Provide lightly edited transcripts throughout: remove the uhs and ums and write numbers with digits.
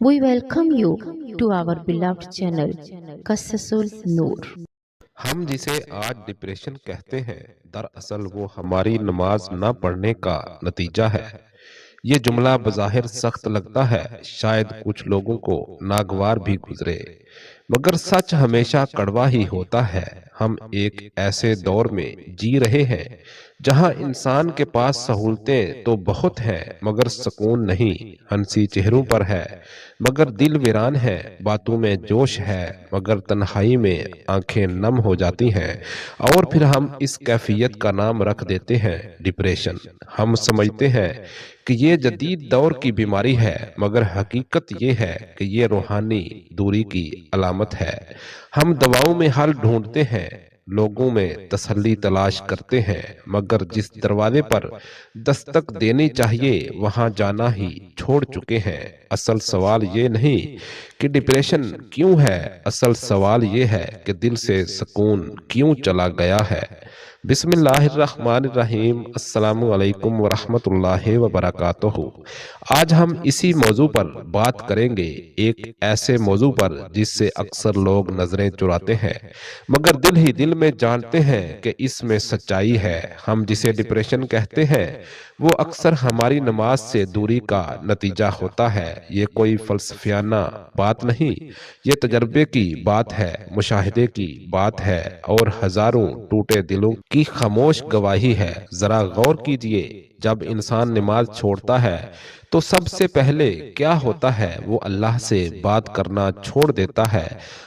We welcome you to our beloved channel, Qassasul Noor. ہم جسے آج ڈپریشن کہتے ہیں دراصل وہ ہماری نماز نہ پڑھنے کا نتیجہ ہے۔ یہ جملہ بظاہر سخت لگتا ہے، شاید کچھ لوگوں کو ناگوار بھی گزرے، مگر سچ ہمیشہ کڑوا ہی ہوتا ہے۔ ہم ایک ایسے دور میں جی رہے ہیں جہاں انسان کے پاس سہولتیں تو بہت ہیں مگر سکون نہیں، ہنسی چہروں پر ہے مگر دل ویران ہے، باتوں میں جوش ہے مگر تنہائی میں آنکھیں نم ہو جاتی ہیں، اور پھر ہم اس کیفیت کا نام رکھ دیتے ہیں ڈپریشن۔ ہم سمجھتے ہیں کہ یہ جدید دور کی بیماری ہے، مگر حقیقت یہ ہے کہ یہ روحانی دوری کی علامت ہے۔ ہم دواؤں میں حل ڈھونڈتے ہیں، لوگوں میں تسلی تلاش کرتے ہیں، مگر جس دروازے پر دستک دینی چاہیے وہاں جانا ہی چھوڑ چکے ہیں۔ اصل سوال یہ نہیں کہ ڈپریشن کیوں ہے، اصل سوال یہ ہے کہ دل سے سکون کیوں چلا گیا ہے۔ بسم اللہ الرحمن الرحیم، السلام علیکم ورحمۃ اللہ وبرکاتہ۔ آج ہم اسی موضوع پر بات کریں گے، ایک ایسے موضوع پر جس سے اکثر لوگ نظریں چراتے ہیں مگر دل ہی دل میں جانتے ہیں کہ اس میں سچائی ہے۔ ہم جسے ڈپریشن کہتے ہیں وہ اکثر ہماری نماز سے دوری کا نتیجہ ہوتا ہے۔ یہ کوئی فلسفیانہ بات نہیں، یہ تجربے کی بات ہے، مشاہدے کی بات ہے اور ہزاروں ٹوٹے دلوں کی خاموش گواہی ہے۔ ذرا غور کیجئے، جب انسان نماز چھوڑتا ہے تو سب سے پہلے کیا ہوتا ہے؟ وہ اللہ سے بات کرنا چھوڑ دیتا ہے،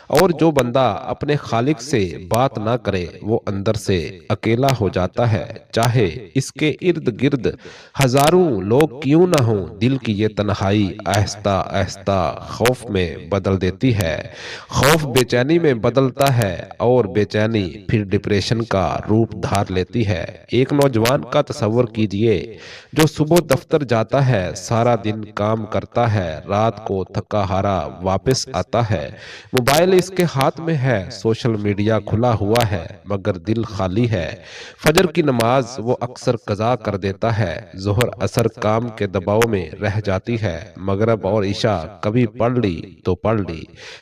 اور جو بندہ اپنے خالق سے بات نہ کرے وہ اندر سے اکیلا ہو جاتا ہے، چاہے اس کے ارد گرد ہزاروں لوگ کیوں نہ ہوں۔ دل کی یہ تنہائی آہستہ آہستہ خوف میں بدل دیتی ہے، خوف بے چینی میں بدلتا ہے اور بے چینی پھر ڈپریشن کا روپ دھار لیتی ہے۔ ایک نوجوان کا تصور کیجئے جو صبح دفتر جاتا ہے، سارا دن کام کرتا ہے، رات کو تھکا ہارا واپس آتا ہے، موبائل اس کے ہاتھ میں ہے، سوشل میڈیا کھلا ہوا ہے مگر دل خالی ہے۔ فجر کی نماز وہ اکثر قضا کر دیتا ہے، ظہر عصر کام کے دباؤ میں رہ جاتی ہے، مغرب اور عشاء کبھی پڑھ لی تو پڑھ لی،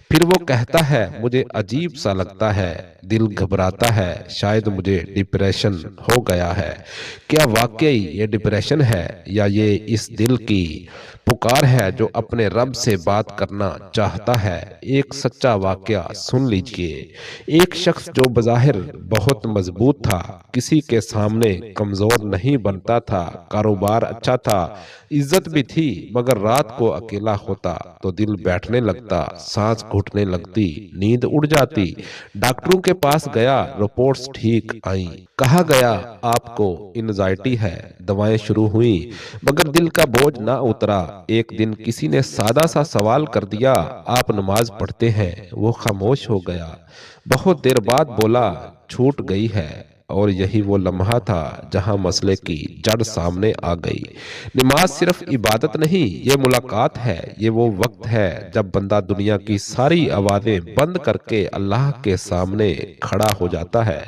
پھر وہ کہتا ہے مجھے عجیب سا لگتا ہے، دل گھبراتا ہے، شاید مجھے ڈپریشن ہو گیا ہے۔ کیا واقعی یہ ڈپریشن ہے یا یہ اس دل کی پکار ہے جو اپنے رب سے بات کرنا چاہتا ہے؟ ایک سچا واقعہ سن لیجئے۔ ایک شخص جو بظاہر بہت مضبوط تھا، کسی کے سامنے کمزور نہیں بنتا تھا، کاروبار اچھا تھا، عزت بھی تھی، مگر رات کو اکیلا ہوتا تو دل بیٹھنے لگتا، سانس گھٹنے لگتی، نیند اڑ جاتی۔ ڈاکٹروں کے پاس گیا، رپورٹس ٹھیک آئیں، کہا گیا آپ کو انزائٹی ہے، دوائیں شروع ہوئیں، مگر دل کا بوجھ نہ اترا۔ ایک دن کسی نے سادہ سا سوال کر دیا، آپ نماز پڑھتے ہیں؟ وہ خاموش ہو گیا، بہت دیر بعد بولا چھوٹ گئی ہے۔ اور یہی وہ لمحہ تھا جہاں مسئلے کی جڑ سامنے آ گئی۔ نماز صرف عبادت نہیں، یہ ملاقات ہے، یہ وہ وقت ہے جب بندہ دنیا کی ساری آوازیں بند کر کے اللہ کے سامنے کھڑا ہو جاتا ہے۔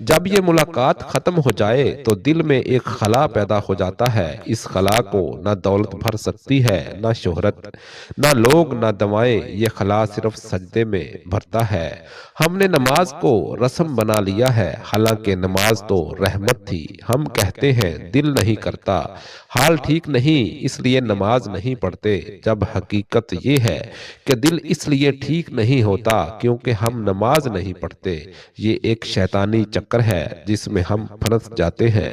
جب یہ ملاقات ختم ہو جائے تو دل میں ایک خلا پیدا ہو جاتا ہے۔ اس خلا کو نہ دولت بھر سکتی ہے، نہ شہرت، نہ لوگ، نہ دوائیں، یہ خلا صرف سجدے میں بھرتا ہے۔ ہم نے نماز کو رسم بنا لیا ہے، حالانکہ نماز تو رحمت تھی۔ ہم کہتے ہیں دل نہیں کرتا، حال ٹھیک نہیں اس لیے نماز نہیں پڑھتے، جب حقیقت یہ ہے کہ دل اس لیے ٹھیک نہیں ہوتا کیونکہ ہم نماز نہیں پڑھتے۔ یہ ایک شیطانی چکر ہے جس میں ہم پھنس جاتے ہیں۔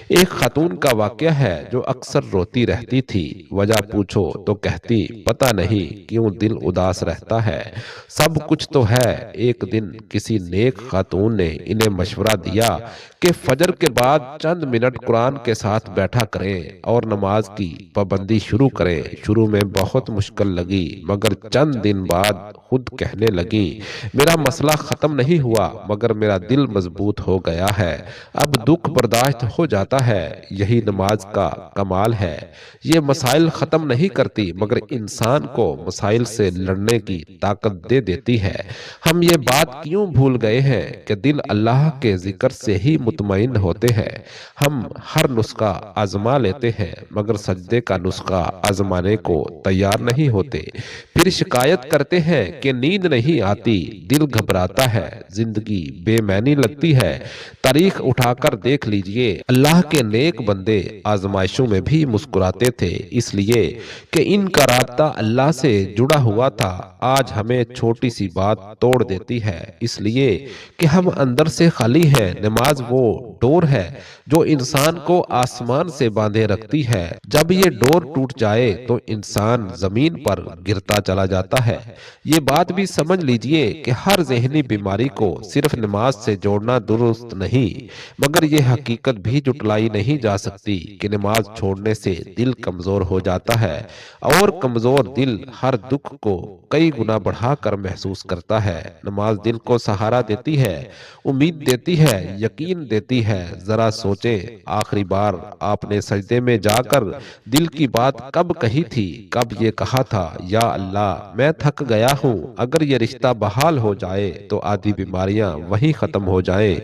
ایک خاتون کا واقعہ ہے جو اکثر روتی رہتی تھی، وجہ پوچھو تو کہتی پتہ نہیں کیوں دل اداس رہتا ہے، سب کچھ تو ہے۔ ایک دن کسی نیک خاتون نے انہیں مشورہ دیا کہ فجر کے بعد چند منٹ قرآن کے ساتھ بیٹھا کریں اور نماز کی پابندی شروع کریں۔ شروع میں بہت مشکل لگی مگر چند دن بعد خود کہنے لگی میرا مسئلہ ختم نہیں ہوا مگر میرا دل مضبوط ہو گیا ہے، اب دکھ برداشت ہو جاتا ہے۔ یہی نماز کا کمال ہے، یہ مسائل ختم نہیں کرتی مگر انسان کو مسائل سے لڑنے کی طاقت دے دیتی ہے۔ ہم یہ بات کیوں بھول گئے ہیں کہ دل اللہ کے ذکر سے ہی مطمئن ہوتے ہیں۔ ہم ہر نسخہ آزما لیتے ہیں مگر سجدے کا نسخہ آزمانے کو تیار نہیں ہوتے۔ پھر شکایت کرتے ہیں کہ نیند نہیں آتی، دل گھبراتا ہے، زندگی بے معنی لگتی ہے۔ تاریخ اٹھا کر دیکھ لیجئے، اللہ کے نیک بندے آزمائشوں میں بھی مسکراتے تھے، اس لیے کہ ان کا رابطہ اللہ سے جڑا ہوا تھا۔ آج ہمیں چھوٹی سی بات توڑ دیتی ہے، اس لیے کہ ہم اندر سے خالی ہیں۔ نماز وہ ڈور ہے جو انسان کو آسمان سے باندھے رکھتی ہے، جب یہ ڈور ٹوٹ جائے تو انسان زمین پر گرتا چلا جاتا ہے۔ یہ بات بھی سمجھ لیجئے کہ ہر ذہنی بیماری کو صرف نماز سے جوڑنا درست نہیں، مگر یہ حقیقت بھی جٹلائی نہیں جا سکتی کہ نماز چھوڑنے سے دل کمزور ہو جاتا ہے، اور کمزور دل ہر دکھ کو کئی گنا بڑھا کر محسوس کرتا ہے۔ نماز دل کو سہارا دیتی ہے، امید دیتی ہے، یقین دیتی ہے۔ ذرا سوچیں، آخری بار آپ نے سجدے میں جا کر دل کی بات کب کہی تھی؟ کب یہ کہا تھا، یا اللہ میں تھک گیا ہوں؟ اگر یہ رشتہ بحال ہو جائے تو آدھی بیماریاں وہیں ختم ہو جائیں۔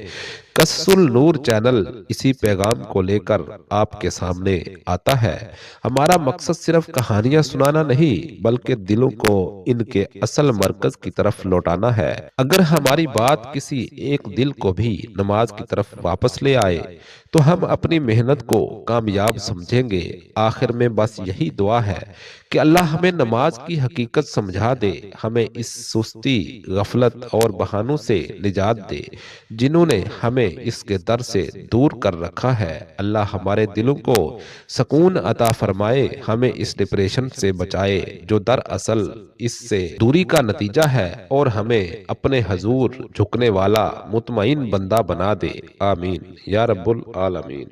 قصص النور چینل اسی پیغام کو لے کر آپ کے سامنے آتا ہے۔ ہمارا مقصد صرف کہانیاں سنانا نہیں بلکہ دلوں کو ان کے اصل مرکز کی طرف لوٹانا ہے۔ اگر ہماری بات کسی ایک دل کو بھی نماز کی طرف واپس لے آئے تو ہم اپنی محنت کو کامیاب سمجھیں گے۔ آخر میں بس یہی دعا ہے کہ اللہ ہمیں نماز کی حقیقت سمجھا دے، ہمیں اس سستی، غفلت اور بہانوں سے نجات دے جنہوں نے ہمیں اس کے در سے دور کر رکھا ہے۔ اللہ ہمارے دلوں کو سکون عطا فرمائے، ہمیں اس ڈپریشن سے بچائے جو دراصل اس سے دوری کا نتیجہ ہے، اور ہمیں اپنے حضور جھکنے والا مطمئن بندہ بنا دے۔ آمین یا رب العالمین۔